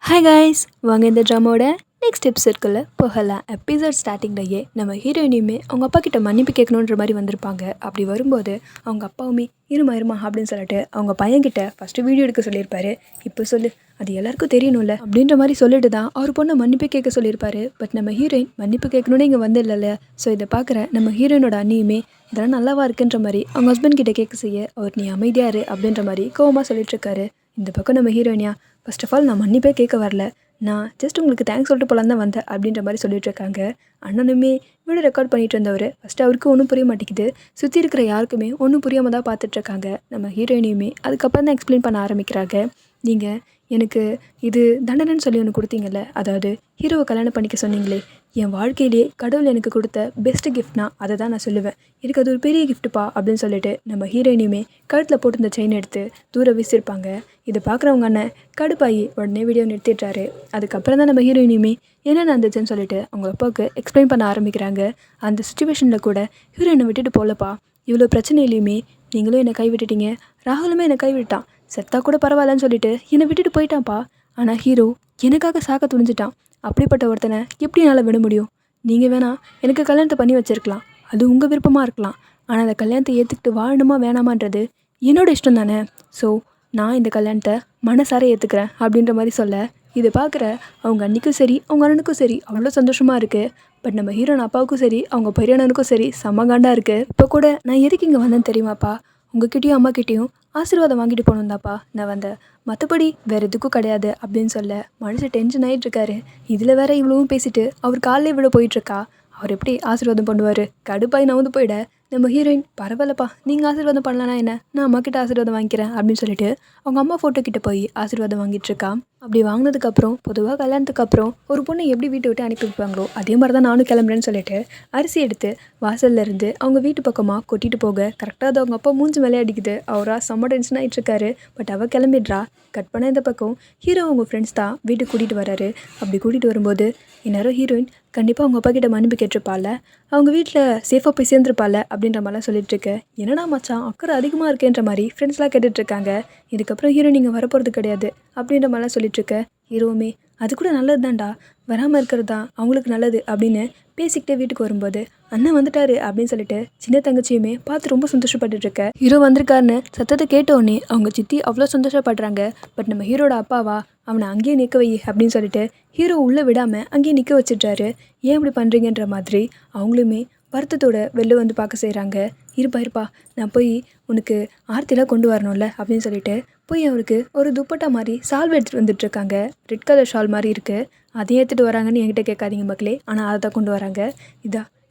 Hi guys, வாங்க இந்த ட்ராமாவோட next எபிசோட்குள்ளே போகலாம். எபிசோட் ஸ்டார்டிங்லேயே நம்ம ஹீரோயினியுமே அவங்க அப்பா கிட்ட மன்னிப்பு கேட்கணுன்ற மாதிரி வந்திருப்பாங்க. அப்படி வரும்போது அவங்க அப்பாவுமே இருமா அப்படின்னு சொல்லிட்டு அவங்க பையன்கிட்ட ஃபஸ்ட்டு வீடியோ எடுக்க சொல்லியிருப்பாரு. இப்போ சொல்லு, அது எல்லாருக்கும் தெரியணும்ல அப்படின்ற மாதிரி சொல்லிட்டு தான் அவர் பொண்ணை மன்னிப்பு கேட்க சொல்லியிருப்பாரு. பட் நம்ம ஹீரோயின் மன்னிப்பு கேட்கணுன்னு இங்கே வந்து இல்லைல்ல. ஸோ இதை பார்க்குற நம்ம ஹீரோயினோட அண்ணியுமே இதெல்லாம் நல்லாவா இருக்குன்ற மாதிரி அவங்க ஹஸ்பண்ட் கிட்ட கேட்க செய்ய அவர் நீ அமைதியாரு அப்படின்ற மாதிரி கோவமாக சொல்லிட்டு இருக்காரு. இந்த பக்கம் நம்ம ஹீரோயினியா ஃபர்ஸ்ட் ஆஃப் ஆல் நான் மன்னிப்பே கேட்க வரல, நான் ஜஸ்ட் உங்களுக்கு தேங்க்ஸ் சொல்லிட்டு போலாம் தான் வந்தேன் அப்படின்ற மாதிரி சொல்லிட்டு இருக்காங்க. அண்ணனுமே வீடு ரெக்கார்ட் பண்ணிட்டு இருந்தவர் ஃபஸ்ட்டு அவருக்கு ஒன்றும் புரிய மாட்டேங்குது. சுற்றி இருக்கிற யாருக்குமே ஒன்றும் புரியாமல் தான் பார்த்துட்ருக்காங்க. நம்ம ஹீரோயினையுமே அதுக்கப்புறம் தான் எக்ஸ்பிளைன் பண்ண ஆரம்பிக்கிறாங்க. நீங்கள் எனக்கு இது தண்டனைன்னு சொல்லி ஒன்று கொடுத்தீங்கல்ல, அதாவது ஹீரோவை கல்யாணம் பண்ணிக்க சொன்னீங்களே, என் வாழ்க்கையிலேயே கடவுள் எனக்கு கொடுத்த பெஸ்ட்டு கிஃப்ட்னா அதை தான் நான் சொல்லுவேன். எனக்கு அது ஒரு பெரிய கிஃப்ட்டுப்பா அப்படின்னு சொல்லிட்டு நம்ம ஹீரோயினையுமே கழுத்தில் போட்டு இந்த செயின் எடுத்து தூரம் வீசியிருப்பாங்க. இதை பார்க்குறவங்க அண்ணன் கடுப்பாயி உடனே வீடியோ நிறுத்திடுறாரு. அதுக்கப்புறம் தான் நம்ம ஹீரோயினையுமே என்ன நடந்துச்சுன்னு சொல்லிட்டு அவங்க அப்பாவுக்கு எக்ஸ்பிளைன் பண்ண ஆரம்பிக்கிறாங்க. அந்த சுச்சுவேஷனில் கூட ஹீரோயினை விட்டுட்டு போகலப்பா, இவ்வளோ பிரச்சனையிலையுமே நீங்களும் என்னை கைவிட்டுட்டீங்க, ராகுலுமே என்னை கைவிட்டான், செத்தா கூட பரவாயில்லன்னு சொல்லிட்டு என்னை விட்டுட்டு போயிட்டான்ப்பா. ஆனால் ஹீரோ எனக்காக சாக்க துணிஞ்சிட்டான். அப்படிப்பட்ட ஒருத்தனை எப்படி என்னால் விட முடியும்? நீங்கள் வேணால் எனக்கு கல்யாணத்தை பண்ணி வச்சுருக்கலாம், அது உங்கள் விருப்பமாக இருக்கலாம். ஆனால் அந்த கல்யாணத்தை ஏற்றுக்கிட்டு வாழணுமா வேணாமான்றது என்னோட இஷ்டம் தானே. ஸோ நான் இந்த கல்யாணத்தை மனசார ஏற்றுக்கிறேன் அப்படின்ற மாதிரி சொல்ல, இதை பார்க்குற அவங்க அன்னிக்கும் சரி அவங்க அண்ணனுக்கும் சரி அவ்வளோ சந்தோஷமாக இருக்குது. பட் நம்ம ஹீரோன் அப்பாவுக்கும் சரி அவங்க பெரியண்ணனுக்கும் சரி செம்மகாண்டாக இருக்குது. இப்போ கூட நான் எதுக்கு இங்கே வந்தேன்னு தெரியுமாப்பா, உங்ககிட்டயும் அம்மாக்கிட்டேயும் ஆசீர்வாதம் வாங்கிட்டு போகணுந்தாப்பா நான் வந்தேன், மற்றபடி வேறு எதுக்கும் கிடையாது அப்படின்னு சொல்ல மனுஷன் டென்ஷன் ஆகிட்டு இருக்காரு. இதில் வேற இவ்வளவும் பேசிட்டு அவர் காலையில் இவ்வளோ போயிட்டுருக்கா, அவர் எப்படி ஆசீர்வாதம் பண்ணுவார்? கடுப்பாய் நவுந்து போயிட நம்ம ஹீரோயின் பரவாயில்லப்பா, நீங்கள் ஆசீர்வாதம் பண்ணலன்னா என்ன, நான் அம்மா கிட்ட ஆசீர்வாதம் வாங்கிக்கிறேன் அப்படின்னு சொல்லிட்டு அவங்க அம்மா ஃபோட்டோ கிட்ட போய் ஆசீர்வாதம் வாங்கிட்டு இருக்கா. அப்படி வாங்கினதுக்கப்புறம் பொதுவாக கல்யாணத்துக்கு அப்புறம் ஒரு பொண்ணை எப்படி வீட்டை விட்டு அனுப்பி வைப்பாங்களோ அதே மாதிரி தான் நானும் கிளம்புறேன்னு சொல்லிட்டு அரிசி எடுத்து வாசல்ல இருந்து அவங்க வீட்டு பக்கமாக கொட்டிட்டு போக கரெக்டாக அது அவங்க அப்பா மூஞ்சி மேலே அடிக்குது. அவரா செம்ம டென்ஷன் ஆகிட்டு இருக்காரு. பட் அவள் கிளம்பிடுறா. கட் பண்ண இந்த பக்கம் ஹீரோ அவங்க ஃப்ரெண்ட்ஸ் தான் வீட்டுக்கு கூட்டிகிட்டு வராரு. அப்படி கூட்டிகிட்டு வரும்போது இந்நேரம் ஹீரோயின் கண்டிப்பாக அவங்க அப்பா கிட்ட மன்னிப்பு கேட்டிருப்பாள், அவங்க வீட்டில் சேஃபாக போய் சேர்ந்துருப்பாள் அப்படின்ற மாதிரிலாம் சொல்லிட்டுருக்கு. என்னடா மச்சான் அக்கறை அதிகமாக இருக்கேன்ற மாதிரி ஃப்ரெண்ட்ஸ்லாம் கேட்டுட்ருக்காங்க. இதுக்கப்புறம் ஹீரோ நீங்கள் வரப்போகிறது கிடையாது அப்படின்ற மாதிரிலாம் சொல்லிட்டுருக்க. ஹீரோவுமே அது கூட நல்லது தான்டா, வராமல் இருக்கிறது தான் அவங்களுக்கு நல்லது அப்படின்னு பேசிக்கிட்டே வீட்டுக்கு வரும்போது அண்ணன் வந்துட்டாரு அப்படின்னு சொல்லிட்டு சின்ன தங்கச்சியுமே பார்த்து ரொம்ப சந்தோஷப்பட்டுட்டு இருக்க. ஹீரோ வந்திருக்காருன்னு சத்தத்தை கேட்டோடனே அவங்க சித்தி அவ்வளோ சந்தோஷப்படுறாங்க. பட் நம்ம ஹீரோட அப்பாவா அவனை அங்கேயே நிற்க வை அப்படின்னு சொல்லிட்டு ஹீரோ உள்ளே விடாமல் அங்கேயே நிற்க வச்சிட்றாரு. ஏன் இப்படி பண்ணுறீங்கன்ற மாதிரி அவங்களுமே வருத்தத்தோட வெளில வந்து பார்க்க செய்கிறாங்க. இருப்பா நான் போய் உனக்கு ஆர்த்திலாம் கொண்டு வரணும்ல அப்படின்னு சொல்லிட்டு போய் அவருக்கு ஒரு துப்பட்டா மாதிரி சால்வை எடுத்துகிட்டு வந்துட்டுருக்காங்க. ரெட் கலர் ஷால் மாதிரி இருக்குது. அதையும் எடுத்துகிட்டு வராங்கன்னு என்கிட்ட கேட்காதீங்க மக்களே, ஆனால் அதை தான் கொண்டு வராங்க.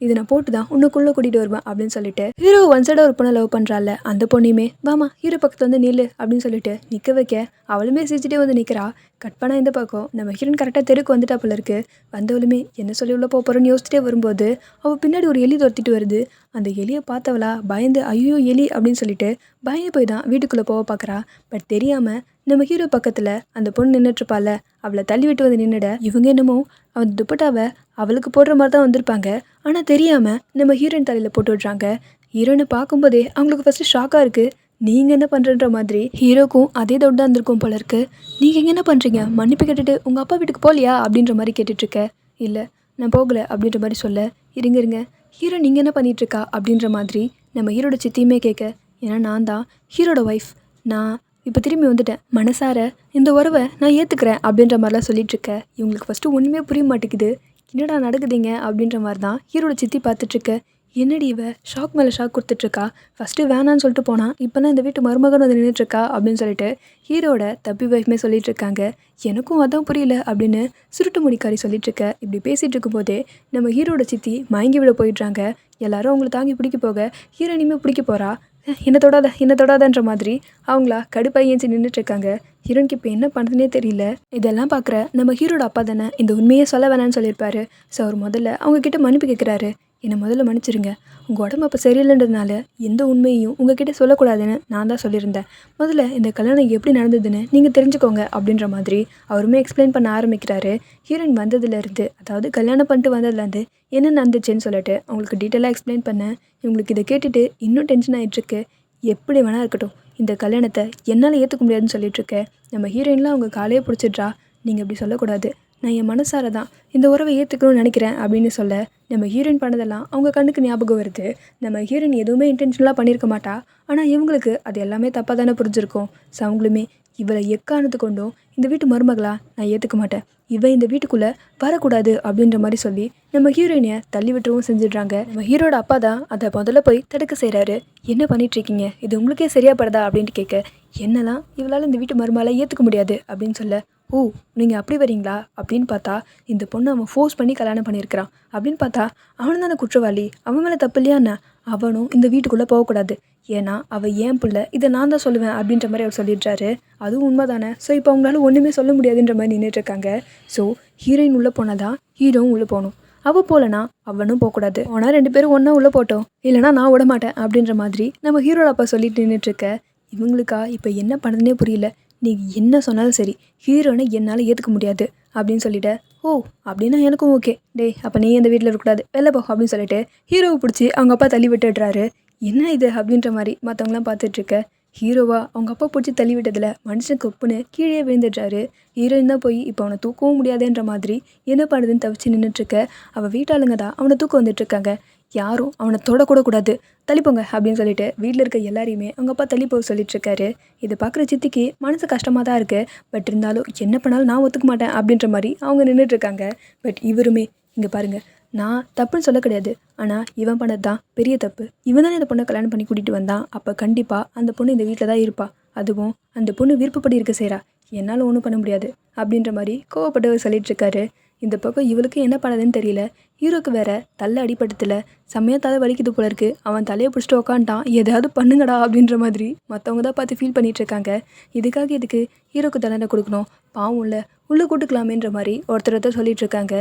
இது நான் போட்டு தான் உன்னுக்குள்ளே கூட்டிகிட்டு வருவேன் அப்படின்னு சொல்லிட்டு ஹீரோ ஒன் சைடாக ஒரு பொண்ணை லவ் பண்ணுறாள். அந்த பொண்ணையுமே வாமா ஹீரோ பக்கத்தில் வந்து நில்லு அப்படின்னு சொல்லிட்டு நிற்க வைக்க அவளுமே சிரிச்சிட்டே வந்து நிற்கிறா. கட் பண்ணால் இந்த பக்கம் நம்ம ஹீரோன் கரெக்டாக தெருக்கு வந்துட்டா போல இருக்குது. வந்தவளுமே என்ன சொல்லி உள்ள போகிறோன்னு யோசிச்சுட்டே வரும்போது அவள் பின்னாடி ஒரு எலி துரத்திட்டு வருது. அந்த எலியை பார்த்தவளா பயந்து ஐயோ எலி அப்படின்னு சொல்லிட்டு பயந்து போய் தான் வீட்டுக்குள்ளே போக பார்க்குறா. பட் தெரியாமல் நம்ம ஹீரோ பக்கத்தில் அந்த பொண்ணு நின்றுட்டுருப்பாள், அவளை தள்ளி விட்டு வந்து நின்றுட இவங்க என்னமோ அவன் துப்பட்டாவை அவளுக்கு போடுற மாதிரி தான் வந்திருப்பாங்க. ஆனால் தெரியாமல் நம்ம ஹீரோயின் தலையில் போட்டு விட்றாங்க. ஹீரோயினை பார்க்கும்போதே அவங்களுக்கு ஃபஸ்ட்டு ஷாக்காக இருக்குது. நீங்கள் என்ன பண்ணுறன்ற மாதிரி ஹீரோக்கும் அதே டவுட் தான் இருந்திருக்கும் போல இருக்குது. நீங்கள் இங்கே என்ன பண்ணுறீங்க, மன்னிப்பு கேட்டுட்டு உங்கள் அப்பா வீட்டுக்கு போகலையா அப்படின்ற மாதிரி கேட்டுட்ருக்க. இல்லை நான் போகலை அப்படின்ற மாதிரி சொல்ல இருங்க ஹீரோ நீங்கள் என்ன பண்ணிகிட்ருக்கா அப்படின்ற மாதிரி நம்ம ஹீரோட சித்தியுமே கேட்க, ஏன்னா நான் தான் ஹீரோட ஒய்ஃப், நான் இப்போ திரும்பி வந்துட்டேன், மனசார இந்த உறவை நான் ஏற்றுக்கிறேன் அப்படின்ற மாதிரிலாம் சொல்லிகிட்ருக்க. இவங்களுக்கு ஃபஸ்ட்டு ஒன்றுமே புரிய மாட்டேங்குது, என்னடா நடக்குதுங்க அப்படின்ற மாதிரி தான் ஹீரோட சித்தி பார்த்துட்ருக்க. என்னடி இவ ஷாக் மேலே ஷாக் கொடுத்துட்ருக்கா, ஃபஸ்ட்டு வேணான்னு சொல்லிட்டு போனால் இப்போ தான் இந்த வீட்டு மருமகன் வந்து நின்றுட்டுருக்கா அப்படின்னு சொல்லிட்டு ஹீரோட தப்பி வைஃப்மே சொல்லிகிட்ருக்காங்க. எனக்கும் அதான் புரியல அப்படின்னு சுருட்டு முடிக்காரி சொல்லிகிட்ருக்க. இப்படி பேசிகிட்டு இருக்கும்போதே நம்ம ஹீரோட சித்தி மயங்கி விட போயிடுறாங்க. எல்லாரும் அவங்கள தாங்கி பிடிக்க போக ஹீரோனியுமே பிடிக்க போகிறா. என்ன தொடாதன்ற மாதிரி அவங்களா கடுப்பாக ஏஞ்சி நின்றுட்டுருக்காங்க. ஹீரோனுக்கு இப்போ என்ன பண்ணுறதுனே தெரியல. இதெல்லாம் பார்க்குற நம்ம ஹீரோட அப்பா தானே இந்த உண்மையை சொல்ல வேணான்னு சொல்லியிருப்பாரு. ஸோ அவர் முதல்ல அவங்கக்கிட்ட மன்னிப்பு கேட்குறாரு. என்னை முதல்ல மன்னிச்சிருங்க, உங்கள் உடம்பு அப்போ சரியில்லைன்றதுனால எந்த உண்மையையும் உங்ககிட்ட சொல்லக்கூடாதுன்னு நான் தான் சொல்லியிருந்தேன். முதல்ல இந்த கல்யாணம் எப்படி நடந்ததுன்னு நீங்கள் தெரிஞ்சுக்கோங்க அப்படின்ற மாதிரி அவருமே எக்ஸ்பிளைன் பண்ண ஆரம்பிக்கிறாரு. ஹீரோயின் வந்ததுலேருந்து, அதாவது கல்யாணம் பண்ணிட்டு வந்ததுலேருந்து என்ன நடந்துச்சுன்னு சொல்லிட்டு அவங்களுக்கு டீட்டெயிலாக எக்ஸ்பிளைன் பண்ண இவங்களுக்கு இதை கேட்டுட்டு இன்னும் டென்ஷன் ஆகிட்டுருக்கு. எப்படி வேணா இருக்கட்டும், இந்த கல்யாணத்தை என்னால் ஏற்றுக்க முடியாதுன்னு சொல்லிட்டுருக்கேன். நம்ம ஹீரோயின்லாம் அவங்க காலையே பிடிச்சிட்றா. நீங்கள் இப்படி சொல்லக்கூடாது. நான் என் மனசார தான் இந்த உறவை ஏற்றுக்கணும்னு நினைக்கிறேன் அப்படின்னு சொல்ல, நம்ம ஹீரோயின் பண்ணதெல்லாம் அவங்க கண்ணுக்கு ஞாபகம் வருது. நம்ம ஹீரோயின் எதுவுமே இன்டென்ஷனலாக பண்ணியிருக்க மாட்டா. ஆனால் இவங்களுக்கு அது எல்லாமே தப்பாக தானே புரிஞ்சிருக்கும். ஸோ அவங்களுமே இவளை எக்காரணத்து கொண்டும் இந்த வீட்டு மருமகளா நான் ஏற்றுக்க மாட்டேன், இவன் இந்த வீட்டுக்குள்ளே வரக்கூடாது அப்படின்ற மாதிரி சொல்லி நம்ம ஹீரோயினை தள்ளி விட்டுறவும் செஞ்சிடுறாங்க. நம்ம ஹீரோட அப்பா தான் அதை முதல்ல போய் தடுக்க செய்கிறாரு. என்ன பண்ணிகிட்ருக்கீங்க, இது உங்களுக்கே சரியா படுதா அப்படின்ட்டு கேட்க, என்னெல்லாம் இவளால் இந்த வீட்டு மருமகளை ஏற்றுக்க முடியாது அப்படின்னு சொல்ல, ஓ நீங்கள் அப்படி வரீங்களா அப்படின்னு பார்த்தா, இந்த பொண்ணு அவன் ஃபோர்ஸ் பண்ணி கல்யாணம் பண்ணியிருக்கிறான் அப்படின்னு பார்த்தா அவன் தானே குற்றவாளி, அவன் மேலே தப்பு இல்லையாண்ணா, அவனும் இந்த வீட்டுக்குள்ளே போகக்கூடாது, ஏன்னா அவள் ஏன் பிள்ளை, இதை நான் தான் சொல்லுவேன் அப்படின்ற மாதிரி அவர் சொல்லிடுறாரு. அதுவும் உண்மை தானே. ஸோ இப்போ அவங்களால ஒன்றுமே சொல்ல முடியாதுன்ற மாதிரி நின்றுட்டுருக்காங்க. ஸோ ஹீரோயின் உள்ளே போனால் தான் ஹீரோவும் உள்ளே போகணும், அவள் போகலனா அவனும் போகக்கூடாது. ஆனால் 2 பேரும் ஒன்றா உள்ளே போட்டோம், இல்லைனா நான் விட மாட்டேன் அப்படின்ற மாதிரி நம்ம ஹீரோட அப்பா சொல்லிட்டு நின்றுட்டுருக்க. இவங்களுக்கா இப்போ என்ன பண்ணுறதுனே புரியல. நீங்கள் என்ன சொன்னாலும் சரி, ஹீரோனை என்னால் ஏற்றுக்க முடியாது அப்படின்னு சொல்லிவிட்டு, ஓ அப்படின்னா எனக்கும் ஓகே, டேய் அப்போ நீ இந்த வீட்டில் இருக்கக்கூடாது, வெளில போ அப்படின்னு சொல்லிட்டு ஹீரோவை பிடிச்சி அவங்க அப்பா தள்ளி விட்டுடுறாரு. என்ன இது அப்படின்ற மாதிரி மற்றவங்களாம் பார்த்துட்ருக்க. ஹீரோவா அவங்க அப்பா பிடிச்சி தள்ளி விட்டதில் மனுஷன் கொப்புன்னு கீழே விழுந்துடுறாரு. ஹீரோயின் தான் போய் இப்போ அவனை தூக்கவும் முடியாதுன்ற மாதிரி என்ன பண்ணுதுன்னு தவிச்சு நின்றுட்டுருக்க. அவள் வீட்டாளுங்க தான் அவனை தூக்க வந்துட்டுருக்காங்க. யாரும் அவனை தொடக்கூட கூடாது, தள்ளிப்போங்க அப்படின்னு சொல்லிட்டு வீட்டில் இருக்க எல்லாரையுமே அவங்க அப்பா தள்ளி போக சொல்லிட்டுருக்காரு. இதை பார்க்குற சித்திக்கு மனசு கஷ்டமாக தான் இருக்குது. பட் இருந்தாலும் என்ன பண்ணாலும் நான் ஒத்துக்க மாட்டேன் அப்படின்ற மாதிரி அவங்க நின்றுட்டுருக்காங்க. பட் இவருமே இங்கே பாருங்கள், நான் தப்புன்னு சொல்ல கிடையாது, ஆனால் இவன் பண்ணது தான் பெரிய தப்பு. இவன் தானே இந்த பொண்ணை கல்யாணம் பண்ணி கூட்டிகிட்டு வந்தான், அப்போ கண்டிப்பாக அந்த பொண்ணு இந்த வீட்டில் தான் இருப்பா, அதுவும் அந்த பொண்ணு விருப்பப்படி இருக்க செய்கிறா, என்னால் ஒன்றும் பண்ண முடியாது அப்படின்ற மாதிரி கோவப்பட்டவர் சொல்லிட்டுருக்காரு. இந்த பக்கம் இவளுக்கு என்ன பண்ணதுன்னு தெரியல. ஹீரோக்கு வேற தலை அடிபட்டதில் செம்மையாக தலை வலிக்குது போல இருக்குது. அவன் தலையை பிடிச்சிட்டு உக்காண்டான், எதாவது பண்ணுங்கடா அப்படின்ற மாதிரி மற்றவங்க தான் பார்த்து ஃபீல் பண்ணிகிட்ருக்காங்க. இதுக்காக இதுக்கு ஹீரோக்கு தண்டனை கொடுக்கணும், பாவம் இல்லை உள்ளே கூட்டுக்கலாமேன்ற மாதிரி ஒருத்தர் சொல்லிகிட்ருக்காங்க.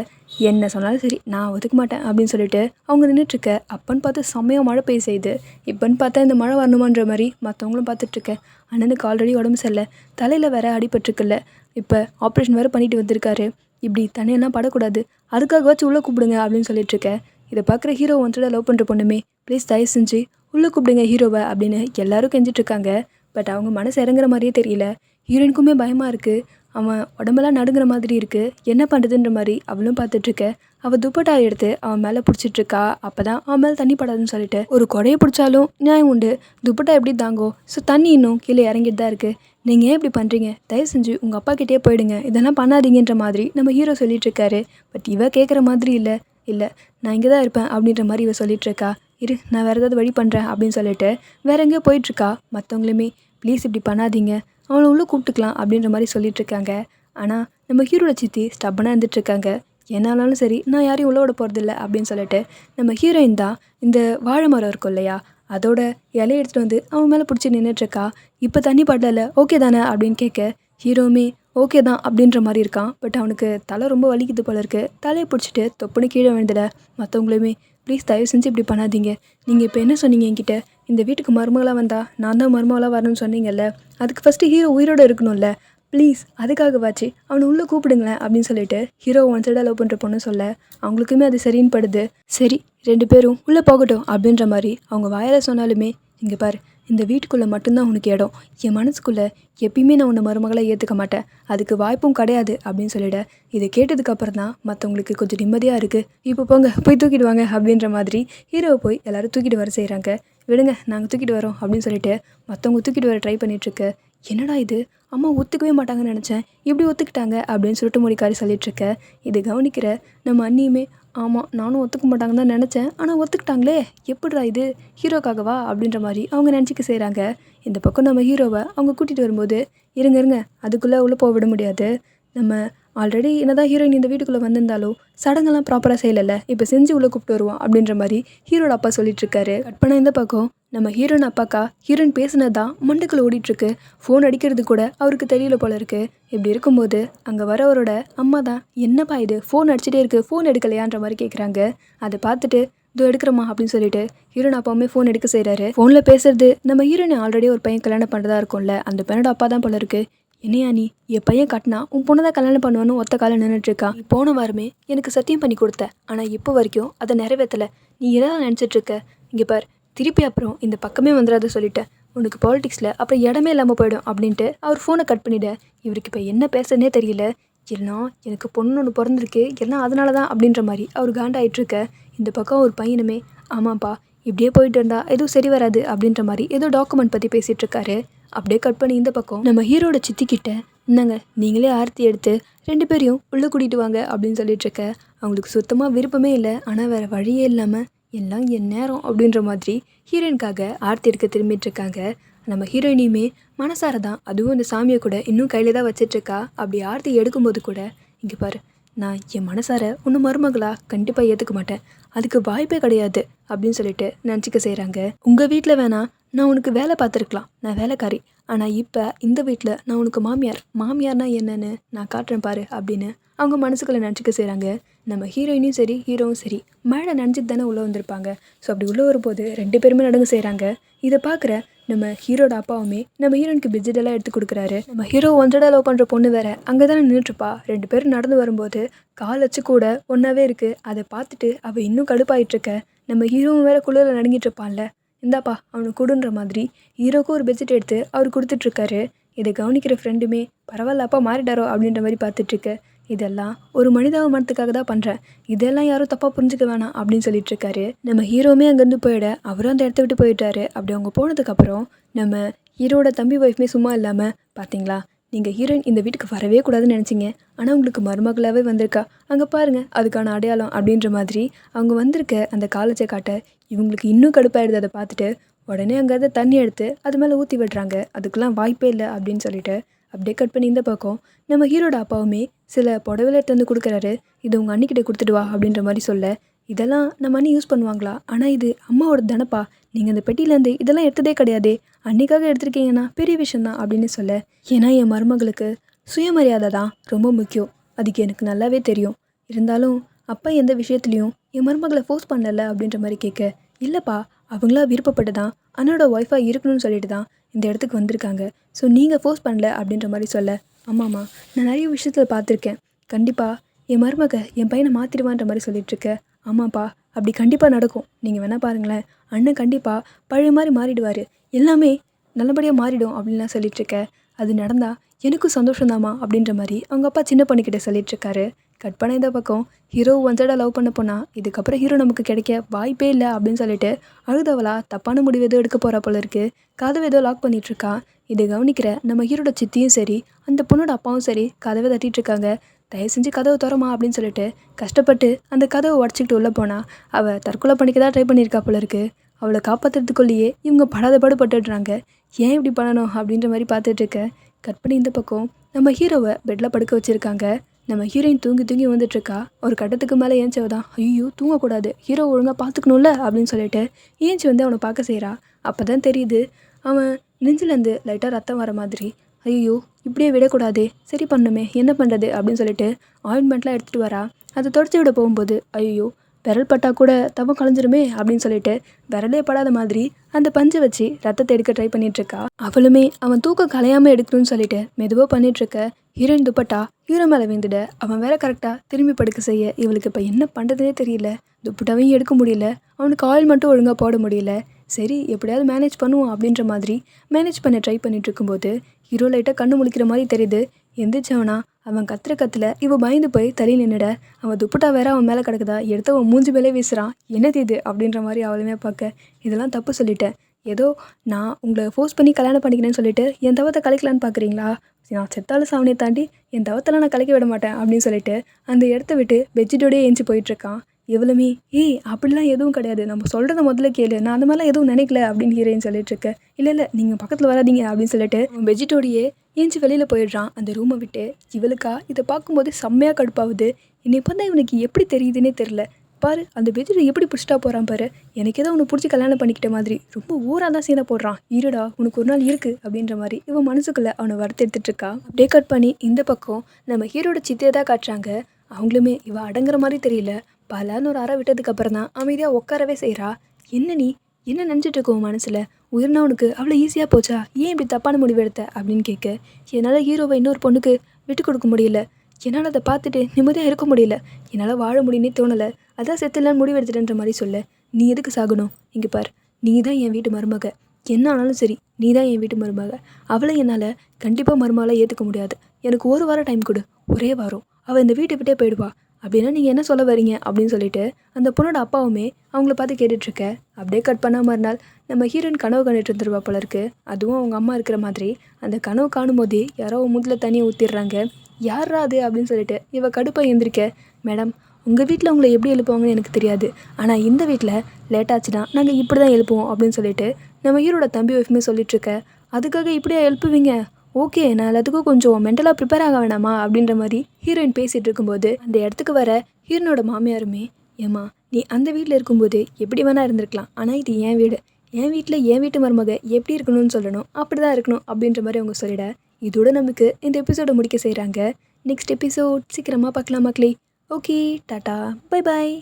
என்ன சொன்னாலும் சரி நான் ஒதுக்க மாட்டேன் அப்படின்னு சொல்லிட்டு அவங்க நின்றுட்டுருக்க. அப்பன்னு பார்த்து செம்மையாக மழை பெய்ய செய்யுது. இப்போன்னு பார்த்தா இந்த மழை வரணுமான்ற மாதிரி மற்றவங்களும் பார்த்துட்ருக்கேன். அண்ணனுக்கு ஆல்ரெடி உடம்பு சரியில்லை, தலையில் வேற அடிபட்டுருக்குல்ல, இப்போ ஆப்ரேஷன் வேறு பண்ணிட்டு வந்திருக்காரு, இப்படி தண்ணியெல்லாம் படக்கூடாது, அதுக்காக வச்சு உள்ளே கூப்பிடுங்க அப்படின்னு சொல்லிட்டுருக்கேன். இதை பார்க்குற ஹீரோ ஒன்றை லவ் பண்ணுற பொண்ணுமே, ப்ளீஸ் தயவு செஞ்சு உள்ளே கூப்பிடுங்க ஹீரோவை அப்படின்னு எல்லாரும் கெஞ்சிட்ருக்காங்க. பட் அவங்க மனசு இறங்குற மாதிரியே தெரியல. ஹீரோயினுக்குமே பயமாக இருக்குது, அவன் உடம்பெல்லாம் நடுங்கிற மாதிரி இருக்குது, என்ன பண்ணுறதுன்ற மாதிரி அவளும் பார்த்துட்ருக்க. அவள் துப்பட்டா எடுத்து அவன் மேலே பிடிச்சிட்ருக்கா. அப்போ தான் அவன் மேலே தண்ணி படாதுன்னு சொல்லிட்டு, ஒரு குறையை பிடிச்சாலும் நியாயம் உண்டு, துப்பட்டா எப்படி தாங்கோ, ஸோ தண்ணி இன்னும் கீழே இறங்கிட்டு தான் இருக்குது, நீங்கள் ஏன் இப்படி பண்ணுறீங்க, தயவு செஞ்சு உங்கள் அப்பா கிட்டே போயிடுங்க, இதெல்லாம் பண்ணாதீங்கன்ற மாதிரி நம்ம ஹீரோ சொல்லிகிட்ருக்காரு. பட் இவ கேட்குற மாதிரி இல்லை, இல்லை நான் இங்கே தான் இருப்பேன் அப்படின்ற மாதிரி இவ சொல்லிகிட்ருக்கா. இரு நான் வேறு ஏதாவது வழி பண்ணுறேன் அப்படின்னு சொல்லிட்டு வேற எங்கேயோ போயிட்டுருக்கா. மற்றவங்களுமே ப்ளீஸ் இப்படி பண்ணாதீங்க, அவனை உள்ளே கூப்பிட்டுக்கலாம் அப்படின்ற மாதிரி சொல்லிகிட்ருக்காங்க. ஆனால் நம்ம ஹீரோட சித்தி ஸ்டப்பனாக இருந்துகிட்ருக்காங்க. என்னாலும் சரி நான் யாரையும் உள்ள விட போகிறதில்ல அப்படின்னு சொல்லிட்டு நம்ம ஹீரோயின் தான் இந்த வாழை மரம் இருக்கும் இல்லையா, அதோட இலையை எடுத்துகிட்டு வந்து அவன் மேலே பிடிச்சி நின்றுட்டுருக்கா. இப்போ தண்ணி படல ஓகே தானே அப்படின்னு கேட்க, ஹீரோவுமே ஓகே தான் அப்படின்ற மாதிரி இருக்கான். பட் அவனுக்கு தலை ரொம்ப வலிக்குது போல இருக்குது. தலையை பிடிச்சிட்டு தொப்புன்னு கீழே விழுந்துட. மற்றவங்களுமே ப்ளீஸ் தயவு செஞ்சு இப்படி பண்ணாதீங்க, நீங்கள் இப்போ என்ன சொன்னீங்க என்கிட்ட, இந்த வீட்டுக்கு மருமகளாக வந்தால் நான் தான் மருமகளாக வரணும்னு சொன்னீங்கல்ல, அதுக்கு ஃபஸ்ட்டு ஹீரோ உயிரோடு இருக்கணும்ல, ப்ளீஸ் அதுக்காகவாச்சு அவனை உள்ளே கூப்பிடுங்களேன் அப்படின்னு சொல்லிட்டு ஹீரோ ஒன் சைடாக லவ் பண்ணுற பொண்ணு சொல்ல, அவங்களுக்குமே அது சரின்னு படுது. சரி 2 பேரும் உள்ளே போகட்டும் அப்படின்ற மாதிரி அவங்க வாயால் சொன்னாலுமே, இங்கே பாரு இந்த வீட்டுக்குள்ளே மட்டும்தான் உனக்கு இடம், என் மனசுக்குள்ளே எப்பயுமே நான் உன்னை மருமகளை ஏற்றுக்க மாட்டேன், அதுக்கு வாய்ப்பும் கிடையாது அப்படின்னு சொல்லிட. இதை கேட்டதுக்கப்புறம் தான் மற்றவங்களுக்கு கொஞ்சம் நிம்மதியாக இருக்குது. இப்போ போங்க போய் தூக்கிடுவாங்க அப்படின்ற மாதிரி ஹீரோவை போய் எல்லோரும் தூக்கிட்டு வர செய்கிறாங்க. விடுங்க நாங்கள் தூக்கிட்டு வரோம் அப்படின்னு சொல்லிட்டு மற்றவங்க தூக்கிட்டு வர ட்ரை பண்ணிகிட்ருக்கு. என்னடா இது, அம்மா ஒத்துக்கவே மாட்டாங்கன்னு நினச்சேன், இப்படி ஒத்துக்கிட்டாங்க அப்படின்னு சொல்லிட்டு மொழிக்காரி சொல்லிகிட்ருக்க. இது கவனிக்கிற நம்ம அண்ணியுமே, ஆமாம் நானும் ஒத்துக்க மாட்டாங்கன்னு தான் நினச்சேன், ஆனால் ஒத்துக்கிட்டாங்களே, எப்படிடா இது ஹீரோக்காகவா அப்படின்ற மாதிரி அவங்க நினச்சிக்க செய்கிறாங்க. இந்த பக்கம் நம்ம ஹீரோவை அவங்க கூட்டிகிட்டு வரும்போது, இருங்க அதுக்குள்ளே உள்ளே போக விட முடியாது, நம்ம ஆல்ரெடி என்னதான் ஹீரோயின் இந்த வீட்டுக்குள்ளே வந்திருந்தாலும் சடங்கெல்லாம் ப்ராப்பராக செய்யலை, இப்போ செஞ்சு உள்ளே கூப்பிட்டு வருவோம் அப்படின்ற மாதிரி ஹீரோட அப்பா சொல்லிட்டுருக்காரு. கட் பண்ண இந்த பக்கம் நம்ம ஹீரோயின் அப்பாக்கா ஹீரோயின் பேசுனது தான் மண்டுக்குள்ளே ஓடிட்டுருக்கு. ஃபோன் அடிக்கிறது கூட அவருக்கு தெரியல போல இருக்குது. இப்படி இருக்கும்போது அங்கே வரவரோட அம்மா தான், என்னப்பா இது ஃபோன் அடிச்சுட்டே இருக்குது, ஃபோன் எடுக்கலையான்ற மாதிரி கேட்குறாங்க. அதை பார்த்துட்டு இதோ எடுக்கிறோமா அப்படின்னு சொல்லிட்டு ஹீரோயின் அப்பாவுமே ஃபோன் எடுக்க செய்கிறாரு. ஃபோனில் பேசுறது நம்ம ஹீரோயின் ஆல்ரெடி ஒரு பையன் கல்யாணம் பண்ணுறதா இருக்கும்ல, அந்த பையனோட அப்பா தான் போல இருக்குது. என்னையா நீ என் பையன் கட்டினா உன் பொண்ணை தான் கல்யாணம் பண்ணுவேன்னு ஒத்த காலம் நின்றுட்டுருக்கான், நீ போன வாரமே எனக்கு சத்தியம் பண்ணி கொடுத்த, ஆனால் இப்போ வரைக்கும் அதை நிறைவேற்றலை, நீ என்னதான் நினச்சிட்ருக்க, இங்கே பார் திருப்பி அப்புறம் இந்த பக்கமே வந்துடாத சொல்லிட்டேன், உனக்கு பாலிடிக்ஸில் அப்புறம் இடமே இல்லாமல் போயிடும் அப்படின்ட்டு அவர் ஃபோனை கட் பண்ணிவிட. இவருக்கு இப்போ என்ன பேசுறதுனே தெரியல. எல்லாம் எனக்கு பொண்ணு ஒன்று பிறந்திருக்கு, எல்லாம் அதனால தான் அப்படின்ற மாதிரி அவர் காண்டாயிட்ருக்க. இந்த பக்கம் ஒரு பையனுமே, ஆமாப்பா இப்படியே போயிட்டு இருந்தா எதுவும் சரி வராது அப்படின்ற மாதிரி ஏதோ டாக்குமெண்ட் பற்றி பேசிகிட்டு இருக்காரு. அப்படியே கட் பண்ணி இந்த பக்கம் நம்ம ஹீரோட சித்திக்கிட்ட, இந்தாங்க நீங்களே ஆர்த்தி எடுத்து 2 பேரையும் உள்ளே கூட்டிகிட்டு வாங்க அப்படின்னு சொல்லிட்டு இருக்க. அவங்களுக்கு சுத்தமாக விருப்பமே இல்லை, ஆனால் வேறு வழியே இல்லாமல் எல்லாம் என் நேரம் அப்படின்ற மாதிரி ஹீரோயினுக்காக ஆர்த்தி எடுக்க திரும்பிட்டு இருக்காங்க. நம்ம ஹீரோயினியுமே மனசார தான், அதுவும் இந்த சாமியை கூட இன்னும் கையில் தான் வச்சிட்ருக்கா. அப்படி ஆர்த்தி எடுக்கும்போது கூட, இங்கே பாரு நான் என் மனசார ஒன்று மருமகளா கண்டிப்பாக ஏற்றுக்க மாட்டேன், அதுக்கு வாய்ப்பே கிடையாது அப்படின்னு சொல்லிட்டு நினச்சிக்க செய்கிறாங்க. உங்கள் வீட்டில் வேணா நான் உனக்கு வேலை பார்த்துருக்கலாம், நான் வேலைக்காரி, ஆனால் இப்போ இந்த வீட்டில் நான் உனக்கு மாமியார்னா என்னன்னு நான் காட்டுறேன் பாரு அப்படின்னு அவங்க மனசுக்குள்ளே நினச்சிக்க செய்கிறாங்க. நம்ம ஹீரோயினும் சரி ஹீரோவும் சரி மழை நனைஞ்சிட்டு தானே உள்ளே வந்திருப்பாங்க. ஸோ அப்படி உள்ளே வரும்போது 2 பேருமே நடந்து செய்கிறாங்க. இதை பார்க்குற நம்ம ஹீரோட அப்பாவுமே நம்ம ஹீரோனுக்கு பிஜெட்டெல்லாம் எடுத்து கொடுக்குறாரு. நம்ம ஹீரோ ஒன்றடா லவ் பண்ணுற பொண்ணு வேற அங்கே தானே நின்றுட்டுருப்பா. 2 பேரும் நடந்து வரும்போது கால் வச்சு கூட ஒன்றாவே இருக்குது. அதை பார்த்துட்டு அவள் இன்னும் கடுப்பாயிட்ருக்க. நம்ம ஹீரோவும் வேற குளிரில் நடுங்கிட்டு இருப்பான்ல, இந்தாப்பா அவனுக்கு கொடுன்ற மாதிரி ஹீரோக்கும் ஒரு பெட்ஷீட் எடுத்து அவர் கொடுத்துட்ருக்காரு. இதை கவனிக்கிற ஃப்ரெண்டுமே, பரவாயில்ல அப்பா மாறிட்டாரோ அப்படின்ற மாதிரி பார்த்துட்ருக்கு. இதெல்லாம் ஒரு மனிதாபிமானத்துக்காக தான் பண்ணுறேன், இதெல்லாம் யாரும் தப்பாக புரிஞ்சுக்க வேணாம் அப்படின்னு சொல்லிட்டு இருக்காரு. நம்ம ஹீரோவுமே அங்கேருந்து போயிட அவரும் அந்த இடத்த விட்டு போயிட்டாரு. அப்படி அவங்க போனதுக்கப்புறம் நம்ம ஹீரோட தம்பி ஒய்ஃப்மே சும்மா இல்லாமல், பார்த்தீங்களா நீங்கள் ஹீரோயின் இந்த வீட்டுக்கு வரவே கூடாதுன்னு நினச்சிங்க, ஆனால் உங்களுக்கு மருமகளாகவே வந்திருக்கா, அங்கே பாருங்கள் அதுக்கான அடையாளம் அப்படின்ற மாதிரி அவங்க வந்திருக்க அந்த காலேஜை காட்ட இவங்களுக்கு இன்னும் கடுப்பாயிடுது. அதை பார்த்துட்டு உடனே அங்கேருந்து தண்ணி எடுத்து அது மேலே ஊற்றி விடுறாங்க. அதுக்கெல்லாம் வாய்ப்பே இல்லை அப்படின்னு சொல்லிட்டு அப்படியே கட் பண்ணி இந்த பக்கம் நம்ம ஹீரோட அப்பாவுமே சில புடவைல எடுத்து வந்து கொடுக்குறாரு. இது உங்கள் அண்ணிக்கிட்ட கொடுத்துட்டு வா அப்படின்ற மாதிரி சொல்ல, இதெல்லாம் நம்ம அண்ணி யூஸ் பண்ணுவாங்களா, ஆனால் இது அம்மாவோட தானப்பா, நீங்கள் அந்த பெட்டியிலேருந்து இதெல்லாம் எடுத்ததே கிடையாதே, அன்னிக்காக எடுத்திருக்கீங்கன்னா பெரிய விஷயந்தான் அப்படின்னு சொல்ல, ஏன்னா என் மருமகளுக்கு சுயமரியாதை தான் ரொம்ப முக்கியம், அதுக்கு எனக்கு நல்லாவே தெரியும், இருந்தாலும் அப்பா எந்த விஷயத்துலையும் என் மருமகளை ஃபோர்ஸ் பண்ணல அப்படின்ற மாதிரி கேட்க, இல்லைப்பா அவங்களா விருப்பப்பட்டு தான் அண்ணோட ஒய்ஃபாக இருக்கணும்னு சொல்லிட்டு தான் இந்த இடத்துக்கு வந்திருக்காங்க, ஸோ நீங்கள் ஃபோர்ஸ் பண்ணல அப்படின்ற மாதிரி சொல்ல, ஆமாம்மா நான் நிறைய விஷயத்தில் பார்த்துருக்கேன், கண்டிப்பாக என் மருமக என் பையனை மாற்றிடுவான்ற மாதிரி சொல்லிகிட்ருக்க, ஆமாப்பா அப்படி கண்டிப்பாக நடக்கும், நீங்கள் வேணால் பாருங்களேன், அண்ணன் கண்டிப்பாக பழைய மாதிரி மாறிடுவார், எல்லாமே நல்லபடியாக மாறிடும் அப்படின்லாம் சொல்லிகிட்ருக்க, அது நடந்தால் எனக்கும் சந்தோஷம்தாம்மா அப்படின்ற மாதிரி அவங்க அப்பா சின்ன பொண்ணுக்கிட்ட சொல்லிகிட்ருக்காரு. கட் பண்ண இந்த பக்கம் ஹீரோ ஒன்சைடாக லவ் பண்ண போனால் இதுக்கப்புறம் ஹீரோ நமக்கு கிடைக்க வாய்ப்பே இல்லை அப்படின்னு சொல்லிட்டு அழுதவளா தப்பான முடிவு ஏதோ எடுக்க போகிறா போல இருக்குது. கதவை ஏதோ லாக் பண்ணிகிட்ருக்கா. இதை கவனிக்கிற நம்ம ஹீரோட சித்தியும் சரி அந்த பொண்ணோட அப்பாவும் சரி கதவை தட்டிகிட்ருக்காங்க. தயவு செஞ்சு கதவை திறமா அப்படின்னு சொல்லிட்டு கஷ்டப்பட்டு அந்த கதவை உடச்சிக்கிட்டு உள்ளே போனால் அவள் தற்கொலை பண்ணிக்க தான் ட்ரை பண்ணியிருக்கா போல இருக்குது. அவளை காப்பாற்றுறதுக்குள்ளேயே இவங்க படாத பாடுபட்டுடுறாங்க. ஏன் இப்படி பண்ணணும் அப்படின்ற மாதிரி பார்த்துட்ருக்க. கட் பண்ணி இந்த பக்கம் நம்ம ஹீரோவை பெட்டில் படுக்க வச்சுருக்காங்க. நம்ம ஹீரோயின் தூங்கி வந்துட்டுருக்கா. ஒரு கட்டத்துக்கு மேலே ஏஞ்சவதான், ஐயோ தூங்கக்கூடாது, ஹீரோ ஒழுங்காக பார்த்துக்கணும்ல அப்படின்னு சொல்லிட்டு ஏஞ்சி வந்து அவனை பார்க்க செய்கிறா. அப்போ தான் தெரியுது அவன் நெஞ்சிலேருந்து லைட்டாக ரத்தம் வர மாதிரி. ஐயோ இப்படியே விடக்கூடாதே, சரி பண்ணுமே என்ன பண்ணுறது அப்படின்னு சொல்லிட்டு ஆயின்மெண்ட்லாம் எடுத்துகிட்டு வரா. அதை தொடச்சி விட போகும்போது ஐயோ விரல் பட்டா கூட தவம் கலைஞ்சிருமே அப்படின்னு சொல்லிட்டு விரலே படாத மாதிரி அந்த பஞ்சை வச்சு ரத்தத்தை எடுக்க ட்ரை பண்ணிகிட்ருக்கா. அவளுமே அவன் தூக்கம் கலையாமல் எடுக்கணும்னு சொல்லிட்டு மெதுவாக பண்ணிகிட்ருக்க. ஹீரோயின் துப்பட்டா ஹீரோ மேலே விழுந்துட அவன் வேற கரெக்டாக திரும்பி படுக்க செய்ய இவளுக்கு இப்போ என்ன பண்ணுறதுனே தெரியல. துப்பட்டாவையும் எடுக்க முடியல, அவனுக்கு ஆயில் மட்டும் ஒழுங்காக போட முடியல. சரி எப்படியாவது மேனேஜ் பண்ணுவோம் அப்படின்ற மாதிரி மேனேஜ் பண்ண ட்ரை பண்ணிட்டு இருக்கும்போது ஹீரோ லைட்டாக கண்ணு முழிக்கிற மாதிரி தெரியுது. எந்திரிச்சவனா அவன் கத்துற இவன் பயந்து போய் தள்ளி நின்றுட. அவன் துப்பட்டா வேற அவன் மேலே கிடக்குதா, எடுத்து அவன் மூஞ்சி மேலே வீசுறான். என்னது இது அப்படின்ற மாதிரி அவளுமே பார்க்க, இதெல்லாம் தப்பு சொல்லிட்டேன், ஏதோ நான் உங்களை ஃபோர்ஸ் பண்ணி கல்யாணம் பண்ணிக்கிறேன்னு சொல்லிட்டு என் தவத்தை கலைக்கலான்னு பார்க்குறீங்களா, நான் செத்தாலும் சாவனையை தாண்டி என் தவத்தெல்லாம் நான் கலைக்க விட மாட்டேன் அப்படின்னு சொல்லிட்டு அந்த இடத்த விட்டு பெட்ஷீட்டோடய ஏஞ்சி போயிட்டுருக்கான். எவ்வளவுமே ஏய் அப்படிலாம் எதுவும் கிடையாது, நம்ம சொல்கிறத முதல்ல கேளு, நான் அந்த மாதிரிலாம் எதுவும் நினைக்கல அப்படின்னு ஹீரோயின் சொல்லிட்டுருக்கு. இல்லை நீங்கள் பக்கத்தில் வராதிங்க அப்படின்னு சொல்லிட்டு பெட்ஷீட்டோடையே ஏஞ்சி வெளியில் போயிடுறான் அந்த ரூமை விட்டு. இவளுக்கா இதை பார்க்கும்போது செம்மையாக கடுப்பாகுது. என்னை பார்த்தா இவனுக்கு எப்படி தெரியுதுன்னே தெரில, பாரு அந்த பெட்ஷீட்டை எப்படி பிடிச்சிட்டா போகிறான் பாரு, எனக்கு ஏதோ உன்னை பிடிச்சி கல்யாணம் பண்ணிக்கிட்ட மாதிரி ரொம்ப ஊராக தான் சீனை போடுறான். இருடா உனக்கு ஒரு நாள் இருக்குது அப்படின்ற மாதிரி இவன் மனசுக்குள்ளே அவனை வறுத்து எடுத்துகிட்ருக்கா. அப்படியே கட் பண்ணி இந்த பக்கம் நம்ம ஹீரோட சித்தியை தான் காட்டுறாங்க. அவங்களுமே இவன் அடங்குற மாதிரி தெரியல. பலான்னு ஒரு அறை விட்டதுக்கு அப்புறம் தான் அமைதியாக உட்காரவே செய்கிறா. என்ன நீ என்ன நினச்சிட்டு இருக்கோம் மனசில், உயிர்னா உனக்கு அவ்வளோ ஈஸியாக போச்சா, ஏன் இப்படி தப்பான முடிவு எடுத்த அப்படின்னு கேட்க, என்னால் ஹீரோவை இன்னொரு பொண்ணுக்கு விட்டு கொடுக்க முடியல, என்னால் அதை பார்த்துட்டு நிம்மதியாக இருக்க முடியல, என்னால் வாழ முடியும்னே தோணலை, அதான் செத்துலான்னு முடிவு எடுத்துட்டேன்ற மாதிரி சொல்ல, நீ எதுக்கு சாகணும், இங்கே பார் நீ தான் என் வீட்டு மருமக, என்ன ஆனாலும் சரி நீ தான் என் வீட்டு மருமக, அவளை என்னால் கண்டிப்பாக மருமகளை ஏற்றுக்க முடியாது, எனக்கு 1 வாரம் டைம் கொடு, ஒரே வாரம், அவள் இந்த வீட்டை விட்டே போயிடுவா. அப்படின்னா நீங்கள் என்ன சொல்ல வரீங்க அப்படின்னு சொல்லிட்டு அந்த பொண்ணோட அப்பாவுமே அவங்கள பார்த்து கேட்டுட்ருக்க. அப்படியே கட் பண்ண மறுநாள் நம்ம ஹீரோயின் கனவு கண்டுட்டு இருந்துருவா போல இருக்கு. அதுவும் அவங்க அம்மா இருக்கிற மாதிரி. அந்த கனவு காணும் போதே யாரோ முதல்ல தண்ணியை ஊற்றிடுறாங்க. யாரா அது அப்படின்னு சொல்லிட்டு இவ கடுப்பாக எழுந்திரிக்க, மேடம் உங்கள் வீட்டில் உங்களை எப்படி எழுப்புவாங்கன்னு எனக்கு தெரியாது, ஆனால் இந்த வீட்டில் லேட்டாச்சுன்னா நாங்கள் இப்படி தான் எழுப்புவோம் அப்படின்னு சொல்லிட்டு நம்ம ஹீரோட தம்பி ஒய்ஃப்மே சொல்லிட்டுருக்க. அதுக்காக இப்படியா எழுப்புவீங்க? ஓகே, நான் எல்லாத்துக்கும் கொஞ்சம் மென்டலாக ப்ரிப்பேர் ஆக வேணாமா அப்படின்ற மாதிரி ஹீரோயின் பேசிகிட்டு இருக்கும்போது அந்த இடத்துக்கு வர ஹீரோனோட மாமியாருமே, ஏம்மா நீ அந்த வீட்டில் இருக்கும்போது எப்படி வேணால் இருந்திருக்கலாம், ஆனால் இது என் வீடு, என் வீட்டில் என் வீட்டு மருமக எப்படி இருக்கணும்னு சொல்லணும், அப்படி தான் இருக்கணும் அப்படின்ற மாதிரி அவங்க சொல்லிட, இதோட நமக்கு இந்த எபிசோடை முடிக்க செய்கிறாங்க. நெக்ஸ்ட் எபிசோட் சீக்கிரமாக பார்க்கலாம் மக்களே. Okay, tata, bye bye.